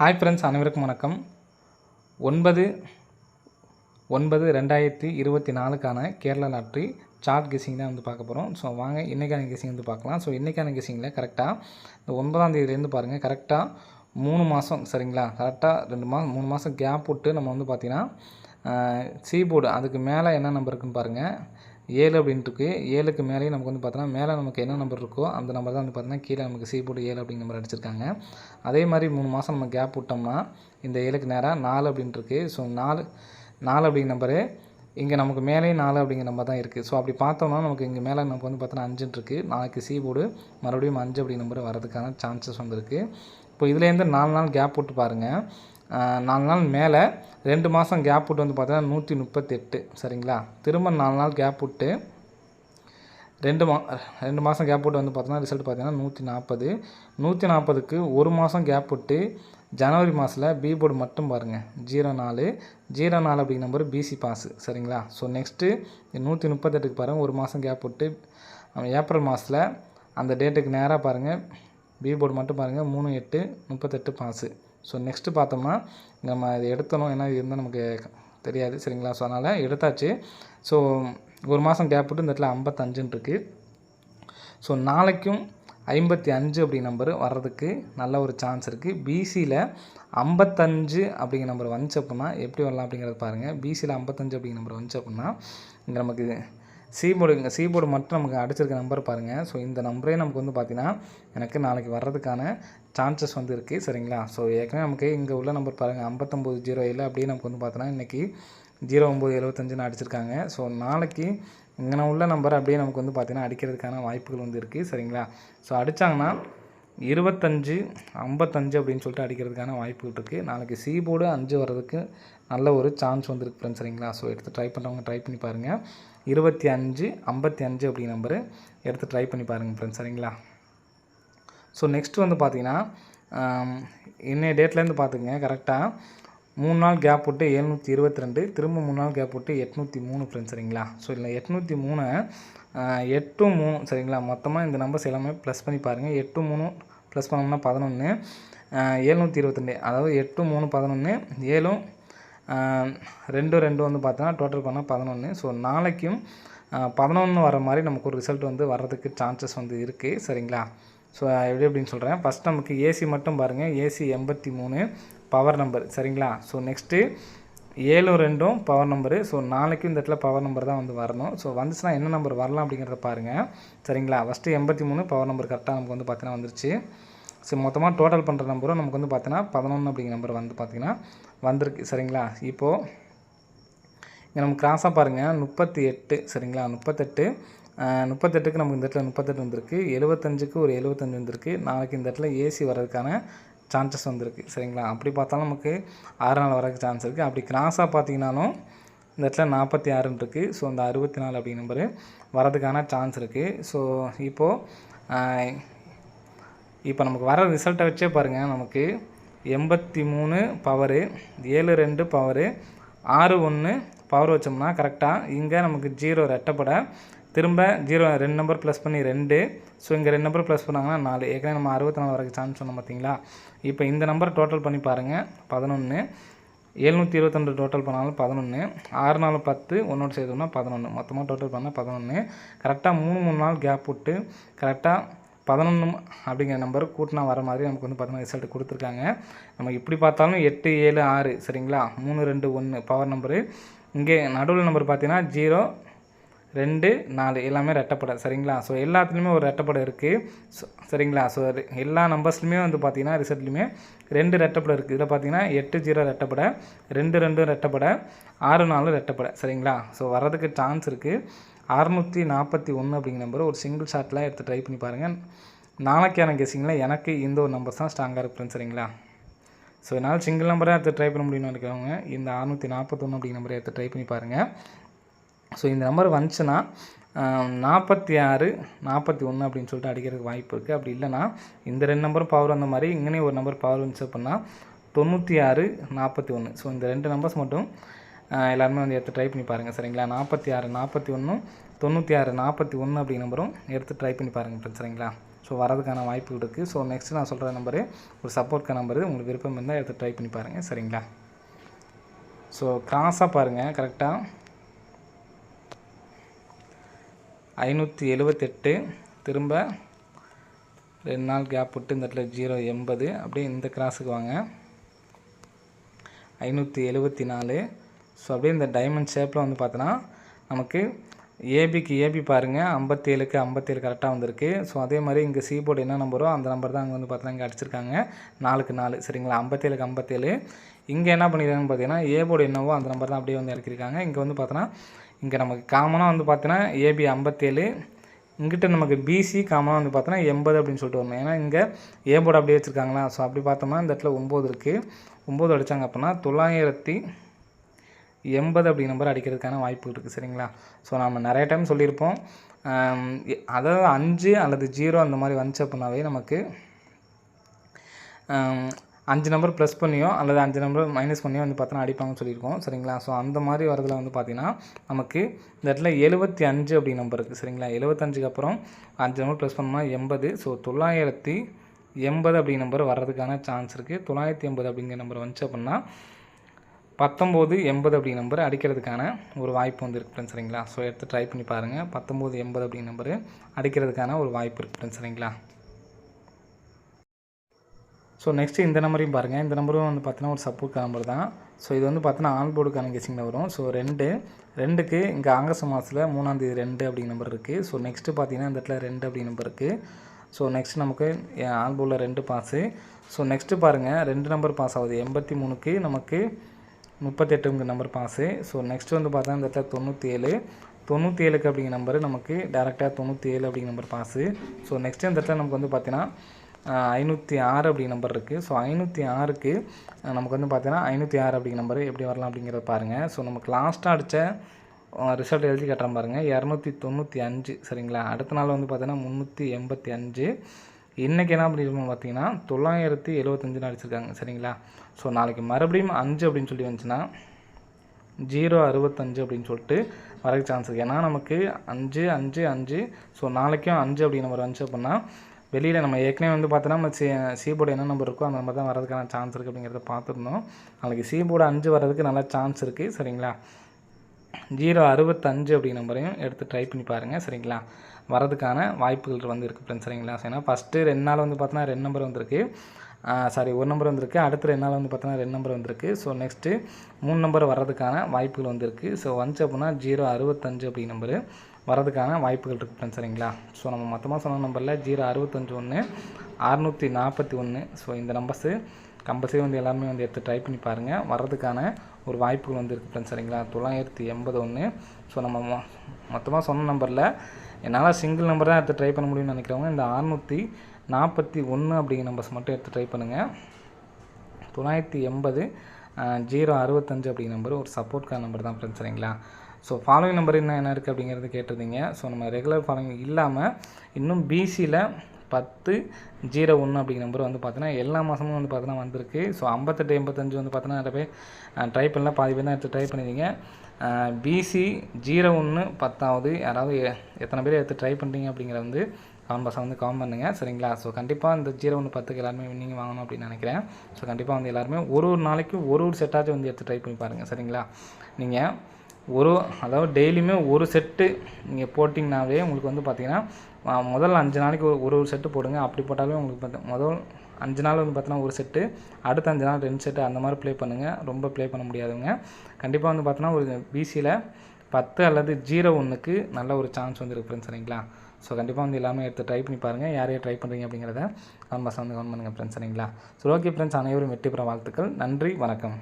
Hi friends, அனைவருக்கும் வணக்கம். 9/9/2024க்கான Kerala lottery chart guessing தான் பார்க்க போகிறோம். ஸோ வாங்க இன்றைக்கான கெஸிங் பார்க்கலாம். ஸோ இன்றைக்கான கெஸிங்கில் கரெக்டாக இந்த 9ஆம் தேதியிலேருந்து பாருங்கள், கரெக்டாக 3 மாதம் சரிங்களா, கரெக்டாக 3 மாதம் கேப் விட்டு நம்ம பார்த்தீங்கன்னா சீபோர்டு அதுக்கு மேலே என்ன நம்பர் இருக்குன்னு பாருங்கள். 7 அப்படின்ட்டுருக்கு. 7க்கு மேலேயும் நமக்கு பார்த்தோன்னா மேலே நமக்கு என்ன நம்பர் இருக்கோ அந்த நம்பர் தான் பார்த்தீங்கன்னா கீழே நமக்கு சீபோர்டு 7 அப்படிங்கிற நம்பர் அடிச்சிருக்காங்க. அதே மாதிரி 3 மாதம் நம்ம கேப் விட்டோம்னா இந்த 7க்கு நேராக 4 அப்படின்ட்டுருக்கு. ஸோ 4 அப்படிங்கிற நம்பரு இங்கே நமக்கு மேலேயும் 4 அப்படிங்கிற நம்பர் தான் இருக்குது. ஸோ அப்படி பார்த்தோம்னா நமக்கு இங்கே மேலே நமக்கு பார்த்தோன்னா 5 இருக்குது. நாளைக்கு சீபோர்டு மறுபடியும் 5 அப்படிங்கிற நம்பர் வரதுக்கான சான்சஸ் இருக்குது. இப்போ இதுலேருந்து 4 நாள் கேப் விட்டு பாருங்கள். 4 நாள் மேலே 2 மாதம் கேப் விட்டு பார்த்தீங்கன்னா 138 சரிங்களா. திரும்ப 4 நாள் கேப் விட்டு 2 மாதம் கேப் விட்டு பார்த்தோன்னா ரிசல்ட் பார்த்தீங்கன்னா 140. 140க்கு 1 மாதம் கேப் விட்டு ஜனவரி மாதத்தில் பி போர்டு மட்டும் பாருங்கள் 04 அப்படிங்கிற நம்பர் பிசி பாஸு சரிங்களா. ஸோ நெக்ஸ்ட்டு 138க்கு பாருங்கள் 1 மாதம் கேப் விட்டு ஏப்ரல் மாதத்தில் அந்த டேட்டுக்கு நேராக பாருங்கள் பி போர்டு மட்டும் பாருங்கள் 3/8/38 பாஸு. ஸோ நெக்ஸ்ட்டு பார்த்தோம்னா நம்ம இதை எடுத்தணும், ஏன்னா இது இருந்தால் நமக்கு தெரியாது சரிங்களா. ஸோ அதனால் எடுத்தாச்சு. ஸோ 1 மாதம் கேப் விட்டு இந்த இடத்துல 55 இருக்குது. ஸோ நாளைக்கும் 55 அப்படிங்கிற நம்பர் வர்றதுக்கு நல்ல ஒரு சான்ஸ் இருக்குது. பிசியில் 55 அப்படிங்கிற நம்பர் வந்துச்சு அப்படின்னா எப்படி வரலாம் அப்படிங்கிறத பாருங்கள். பிசியில் 55 அப்படிங்கிற நம்பர் வந்துச்சு அப்படின்னா இங்கே நமக்கு சீபோர்டு மட்டும் நமக்கு அடிச்சிருக்க நம்பர் பாருங்கள். ஸோ இந்த நம்பரே நமக்கு பார்த்தீங்கன்னா எனக்கு நாளைக்கு வர்றதுக்கான சான்சஸ் இருக்குது சரிங்களா. ஸோ ஏற்கனவே நமக்கு இங்கே உள்ள நம்பர் பாருங்கள் 5907 அப்படியே நமக்கு பார்த்தோன்னா இன்றைக்கி 0975ன்னு அடிச்சிருக்காங்க. ஸோ நாளைக்கு இங்கே உள்ள நம்பர் அப்படியே நமக்கு பார்த்தீங்கன்னா அடிக்கிறதுக்கான வாய்ப்புகள் இருக்குது சரிங்களா. ஸோ அடித்தாங்கன்னா 25-55 அப்படின்னு சொல்லிட்டு அடிக்கிறதுக்கான வாய்ப்புகள் இருக்குது. நாளைக்கு சீபோர்டு 5 வர்றதுக்கு நல்ல ஒரு சான்ஸ் வந்துருக்கு ஃப்ரெண்ட்ஸ் சரிங்களா. ஸோ எடுத்து ட்ரை பண்ணுறவங்க ட்ரை பண்ணி பாருங்கள். 25-55 அப்படிங்கிற நம்பரு எடுத்து ட்ரை பண்ணி பாருங்கள் ஃப்ரெண்ட்ஸ் சரிங்களா. ஸோ நெக்ஸ்ட்டு பார்த்தீங்கன்னா இன்னைய டேட்லேருந்து பார்த்துங்க, கரெக்டாக 3 நாள் கேப் விட்டு 722, திரும்ப 3 நாள் கேப் விட்டு 803 ஃப்ரெண்ட்ஸ் சரிங்களா. ஸோ இல்லை 803 8-3 சரிங்களா. மொத்தமாக இந்த நம்பர்ஸ் எல்லாமே ப்ளஸ் பண்ணி பாருங்கள். 8-3 ப்ளஸ் பண்ணோம்னா 11, 722 அதாவது 8-3 11, 7-2 பார்த்தோன்னா டோட்டல் பண்ணால் 11. ஸோ நாளைக்கும் 11 வர மாதிரி நமக்கு ஒரு ரிசல்ட் வர்றதுக்கு சான்சஸ் இருக்குது சரிங்களா. ஸோ எப்படின்னு சொல்கிறேன். ஃபஸ்ட் நமக்கு ஏசி மட்டும் பாருங்கள். ஏசி 83 பவர் நம்பர் சரிங்களா. So next 7-2 power number. So நாளைக்கும் இந்த இடத்துல பவர் நம்பர் தான் வரணும். ஸோ வந்துச்சுன்னா என்ன நம்பர் வரலாம் அப்படிங்கிறத பாருங்கள் சரிங்களா. ஃபஸ்ட்டு 83 பவர் நம்பர் கரெக்டாக நமக்கு பார்த்தீங்கன்னா வந்துருச்சு. ஸோ மொத்தமாக டோட்டல் பண்ணுற நம்பரும் நமக்கு பார்த்தீங்கன்னா 11 அப்படிங்கிற நம்பர் பார்த்தீங்கன்னா வந்திருக்கு சரிங்களா. இப்போது இங்கே நம்ம கிராஸாக பாருங்கள் 38 சரிங்களா. 38க்கு நமக்கு இந்த இடத்துல 38 வந்திருக்கு. 75க்கு ஒரு 75 வந்திருக்கு. நாளைக்கு இந்த இடத்துல ஏசி வர்றதுக்கான சான்சஸ் வந்திருக்கு சரிங்களா. அப்படி பார்த்தாலும் நமக்கு 6 நாள் வரதுக்கு சான்ஸ் இருக்குது. அப்படி கிராஸாக பார்த்தீங்கன்னாலும் இந்த இடத்துல 46 இருக்குது. ஸோ அந்த 64 அப்படிங்கிற நம்பரு வரதுக்கான சான்ஸ் இருக்குது. ஸோ இப்போ நமக்கு வர ரிசல்ட்டை வச்சே பாருங்கள். நமக்கு 83 பவரு, 72 பவரு, 61 பவர் வச்சோம்னா கரெக்டாக இங்கே நமக்கு 0 ரெட்டப்பட, திரும்ப 0 2 நம்பர் ப்ளஸ் பண்ணி 2. ஸோ இங்கே 2 நம்பர் ப்ளஸ் பண்ணாங்கன்னா 4. ஏற்கனவே நம்ம 64 வரைக்கும் சான்ஸ் சொன்னோம் பார்த்தீங்களா. இப்போ இந்த நம்பர் டோட்டல் பண்ணி பாருங்கள் 11, 722 டோட்டல் பண்ணாலும் 11, 6 நாள் 10 ஒன்றோடு சேர்த்தோம்னா 11, மொத்தமாக டோட்டல் பண்ணால் 11. கரெக்டாக 3 நாள் கேப் விட்டு கரெக்டாக 11 அப்படிங்கிற நம்பர் கூட்டினா வர மாதிரி நமக்கு பார்த்தீங்கன்னா ரிசல்ட் கொடுத்துருக்காங்க. நம்ம இப்படி பார்த்தாலும் 8, 7, 6 சரிங்களா. 3, 2, 1 பவர் நம்பரு. இங்கே நடுவில் நம்பர் பார்த்தீங்கன்னா 0, 2, 4 எல்லாமே ரெட்டப்படை சரிங்களா. ஸோ எல்லாத்துலேயுமே ஒரு ரெட்டப்படை இருக்குது சரிங்களா. ஸோ எல்லா நம்பர்ஸ்லையுமே பார்த்தீங்கன்னா ரிசல்ட்லையுமே 2 ரெட்டப்படை இருக்குது. இதில் பார்த்தீங்கன்னா 8-0 ரெட்டப்படை, 2-2 ரெட்டப்படை, 6-4 ரெட்டப்படை சரிங்களா. ஸோ வர்றதுக்கு சான்ஸ் இருக்குது. 641 அப்படிங்கிற நம்பர் ஒரு சிங்கிள் ஷாட்டில் எடுத்து ட்ரை பண்ணி பாருங்கள். நாளைக்கான கெஸிங்கில் எனக்கு இந்த ஒரு நம்பர்ஸ் தான் ஸ்ட்ராங்காக இருக்குன்னு சரிங்களா. ஸோ என்னால் சிங்கிள் நம்பராக எடுத்து ட்ரை பண்ண முடியும்னு நினைக்கிறவங்க இந்த 641 அப்படிங்கிற நம்பரை எடுத்து ட்ரை பண்ணி பாருங்கள். ஸோ இந்த நம்பர் வந்துச்சுன்னா 46, 41 அப்படின்னு சொல்லிட்டு அடிக்கிறதுக்கு வாய்ப்பு இருக்குது. அப்படி இல்லைனா இந்த 2 நம்பரும் பவர் வந்த மாதிரி இங்கேனே ஒரு நம்பர் பவர் வந்துச்சு அப்படின்னா 96, 41. ஸோ இந்த 2 நம்பர்ஸ் மட்டும் எல்லாருமே எடுத்து ட்ரை பண்ணி பாருங்கள் சரிங்களா. 46, 41, 96, 41 அப்படிங்கிற நம்பரும் எடுத்து ட்ரை பண்ணி பாருங்கள் சரிங்களா. ஸோ வரதுக்கான வாய்ப்புகள் இருக்குது. ஸோ நெக்ஸ்ட்டு நான் சொல்கிற நம்பரு ஒரு சப்போர்ட்க்கான நம்பரு, உங்களுக்கு விருப்பம் இருந்தால் எடுத்து ட்ரை பண்ணி பாருங்கள். சரிங்களா? ஸோ கிராஸாக பாருங்கள். கரெக்டாக 578 திரும்ப 2 நாள் கேப் விட்டு இந்த இடத்துல 080 அப்படியே இந்த கிராஸுக்கு வாங்க 574. ஸோ அப்படியே இந்த டைமண்ட் ஷேப்பில் வந்து பார்த்தோன்னா நமக்கு ஏபிக்கு ஏபி பாருங்கள் 57க்கு 57 கரெக்டாக வந்திருக்கு. ஸோ அதே மாதிரி இங்கே சி போர்டு என்ன நம்பரோ அந்த நம்பர் தான் அங்கே வந்து பார்த்தோன்னா இங்கே அடிச்சிருக்காங்க 4க்கு 4. சரிங்களா? 57க்கு 57. இங்கே என்ன பண்ணியிருக்காங்கன்னு பார்த்தீங்கன்னா ஏ போர்டு என்னவோ அந்த நம்பர் தான் அப்படியே வந்து இறக்கிருக்காங்க. இங்கே வந்து பார்த்தோன்னா இங்கே நமக்கு காமனாக வந்து பார்த்தோன்னா ஏபி 57, இங்கிட்ட நமக்கு பிசி காமனாக வந்து பார்த்தோன்னா 80 அப்படின்னு சொல்லிட்டு வரணும். ஏன்னா இங்கே ஏ போர்டு அப்படியே வச்சுருக்காங்களா. ஸோ அப்படி பார்த்தோம்னா இந்த இடத்துல 9 இருக்குது. 9 அடித்தாங்க அப்படின்னா 980 அப்படி நம்பர் அடிக்கிறதுக்கான வாய்ப்பு இருக்குது. சரிங்களா? ஸோ நம்ம நிறைய டைம் சொல்லியிருப்போம், அதாவது 5 அல்லது 0 அந்த மாதிரி வந்துச்சு அப்படின்னாவே நமக்கு 5 நம்பர் ப்ளஸ் பண்ணியோ அல்லது 5 நம்பர் மைனஸ் பண்ணியோ வந்து பார்த்தோன்னா அடிப்பாங்கன்னு சொல்லியிருக்கோம். சரிங்களா? ஸோ அந்த மாதிரி வரதில் வந்து பார்த்திங்கன்னா நமக்கு இந்த இடத்துல 75 அப்படி நம்பர் இருக்குது. சரிங்களா? 75க்கு அப்புறம் 5 நம்பர் ப்ளஸ் பண்ணோம்னா 80. ஸோ 980 அப்படி நம்பர் வர்றதுக்கான சான்ஸ் இருக்குது. 980 அப்படிங்கிற நம்பர் வந்துச்சு அப்படின்னா 1980 அப்படி நம்பர் அடிக்கிறதுக்கான ஒரு வாய்ப்பு வந்து இருக்குது ஃப்ரெண்ட்ஸ். சரிங்களா? ஸோ எடுத்து ட்ரை பண்ணி பாருங்கள். 1980 அப்படி நம்பர் அடிக்கிறதுக்கான ஒரு வாய்ப்பு இருக்குது ஃப்ரெண்ட்ஸ். சரிங்களா? ஸோ நெக்ஸ்ட்டு இந்த நம்பரையும் பாருங்கள். இந்த நம்பரும் வந்து பார்த்தீங்கன்னா ஒரு சப்போர்ட் நம்பர் தான். ஸோ இது வந்து பார்த்தீங்கன்னா ஆன் போர்டுக்கான கெஸிங்கில் வரும். ஸோ 2க்கு இங்கே ஆகஸ்ட் மாதத்தில் 3ஆம் தேதி 2 அப்படிங்கிற நம்பர் இருக்குது. ஸோ நெக்ஸ்ட்டு பார்த்தீங்கன்னா இந்த இடத்துல 2 அப்படிங்கிற நம்பர் இருக்குது. ஸோ நெக்ஸ்ட் நமக்கு ஆன் போர்டில் 2 பாஸு. ஸோ நெக்ஸ்ட்டு பாருங்கள் 2 நம்பர் பாஸ் ஆகுது. 83க்கு நமக்கு 38 நம்பர் பாஸு. ஸோ நெக்ஸ்ட் வந்து பார்த்தா இந்த இடத்துல 97க்கு அப்படிங்கிற நம்பர் நமக்கு டேரெக்டாக 97 அப்படிங்கிற நம்பர் பாஸு. ஸோ நெக்ஸ்ட்டு இந்த இடத்துல நமக்கு வந்து பார்த்தீங்கன்னா 506 அப்படிங்கிற நம்பர் இருக்குது. ஸோ 506க்கு நமக்கு வந்து பார்த்தீங்கன்னா 506 அப்படிங்கிற நம்பர் எப்படி வரலாம் அப்படிங்கிறத பாருங்கள். ஸோ நமக்கு லாஸ்ட்டாக அடித்த ரிசல்ட் எழுதி கட்டுறேன் பாருங்கள் 295. சரிங்களா? அடுத்த நாள் வந்து பார்த்தீங்கன்னா 385. இன்றைக்கி என்ன பண்ணியிருக்கோம் பார்த்தீங்கன்னா 975 அடிச்சிருக்காங்க. சரிங்களா? ஸோ நாளைக்கு மறுபடியும் 5 அப்படின்னு சொல்லி வந்துச்சுன்னா 065 அப்படின்னு சொல்லிட்டு வரக்கு சான்ஸ் இருக்குது. ஏன்னா நமக்கு 5 5 5. ஸோ நாளைக்கும் 5 அப்படி நம்பர் வந்துச்சு அப்படின்னா வெளியில் நம்ம ஏற்கனவே வந்து பார்த்தோன்னா நம்ம சி போர்டு என்ன நம்பர் இருக்கோ அந்த நம்பர் தான் வரதுக்கான சான்ஸ் இருக்குது அப்படிங்கிறத பார்த்துருந்தோம். நாளைக்கு சி போர்டு 5 வர்றதுக்கு நல்ல சான்ஸ் இருக்குது. சரிங்களா? 065 அப்படி நம்பரையும் எடுத்து ட்ரை பண்ணி பாருங்கள். சரிங்களா? வரதுக்கான வாய்ப்புகள் வந்து இருக்குது ஃப்ரெண்ட்ஸ். சரிங்களா? ஏன்னா ஃபஸ்ட்டு 2 நாள் வந்து பார்த்தோன்னா 2 நம்பர் வந்திருக்கு. ஒரு நம்பர் வந்திருக்கு. அடுத்த 2 நாள் வந்து பார்த்தோன்னா 2 நம்பர் வந்திருக்கு. ஸோ நெக்ஸ்ட்டு 3 நம்பர் வர்றதுக்கான வாய்ப்புகள் வந்திருக்கு. ஸோ வந்துச்சு அப்படின்னா 065 அப்படி நம்பரு வரதுக்கான வாய்ப்புகள் இருக்குது ஃப்ரெண்ட்ஸ். சரிங்களா? ஸோ நம்ம மொத்தமாக சொன்ன நம்பரில் 065 1 641. ஸோ இந்த நம்பர்ஸு கம்பல்சரி வந்து எல்லாமே வந்து எடுத்து ட்ரை பண்ணி பாருங்கள். வர்றதுக்கான ஒரு வாய்ப்புகள் வந்து இருக்குது ஃப்ரெண்ட்ஸ். சரிங்களா? 981. ஸோ நம்ம மொத்தமாக சொன்ன நம்பரில் என்னால் சிங்கிள் நம்பர் தான் எடுத்து ட்ரை பண்ண முடியும்னு நினைக்கிறவங்க இந்த 641 அப்படிங்கிற நம்பர்ஸ் மட்டும் எடுத்து ட்ரை பண்ணுங்கள். 980 065 அப்படிங்கிற நம்பர் ஒரு சப்போர்ட்கான நம்பர் தான் ஃப்ரெண்ட்ஸ். சரிங்களா? ஸோ ஃபாலோவிங் நம்பர் என்ன இருக்குது அப்படிங்கிறது கேட்டிருந்தீங்க. ஸோ நம்ம ரெகுலர் ஃபாலோவிங் இல்லாமல் இன்னும் பிசியில் 1001 அப்படிங்கிற நம்பர் வந்து பார்த்தீங்கன்னா எல்லா மாதமும் வந்து பார்த்தீங்கன்னா வந்திருக்கு. ஸோ 58 85 வந்து பார்த்தீங்கன்னா நிறைய பேர் ட்ரை பண்ணலாம், பாதி பேர் தான் எடுத்து ட்ரை பண்ணிடுங்க. பிசி 01 10வது யாராவது எத்தனை பேர் எடுத்து ட்ரை பண்ணுறீங்க அப்படிங்கிற வந்து காம்பஸை வந்து காம் பண்ணுங்கள். சரிங்களா? ஸோ கண்டிப்பாக இந்த 01 10க்கு எல்லாருமே நீங்கள் வாங்கணும் அப்படின்னு நினைக்கிறேன். ஸோ கண்டிப்பாக வந்து எல்லாருமே ஒரு நாளைக்கு ஒரு செட்டாச்சும் வந்து எடுத்து ட்ரை பண்ணி பாருங்கள். சரிங்களா? நீங்கள் அதாவது டெய்லியுமே ஒரு செட்டு நீங்கள் போட்டிங்கனாவே உங்களுக்கு வந்து பார்த்திங்கன்னா முதல் 5 நாளைக்கு ஒரு செட்டு போடுங்க. அப்படி போட்டாலே உங்களுக்கு முதல் 5 நாள் வந்து பார்த்தீங்கன்னா ஒரு செட்டு, அடுத்த 5 நாள் 2 செட்டு அந்த மாதிரி ப்ளே பண்ணுங்கள். ரொம்ப ப்ளே பண்ண முடியாதுங்க. கண்டிப்பாக வந்து பார்த்தீங்கன்னா ஒரு பிசியில் 10 அல்லது 01க்கு நல்ல ஒரு சான்ஸ் வந்து இருக்குது ஃப்ரெண்ட்ஸ். சரிங்களா? ஸோ கண்டிப்பாக வந்து எல்லாமே எடுத்து ட்ரை பண்ணி பாருங்கள். யாரையும் ட்ரை பண்ணுறீங்க அப்படிங்கிறத காம்பஸ் வந்து கமெண்ட் பண்ணுங்கள் ஃப்ரெண்ட்ஸ். சரிங்களா? ஸோ ஓகே ஃப்ரெண்ட்ஸ், அனைவரும் வெற்றி பெற வாழ்த்துக்கள். நன்றி, வணக்கம்.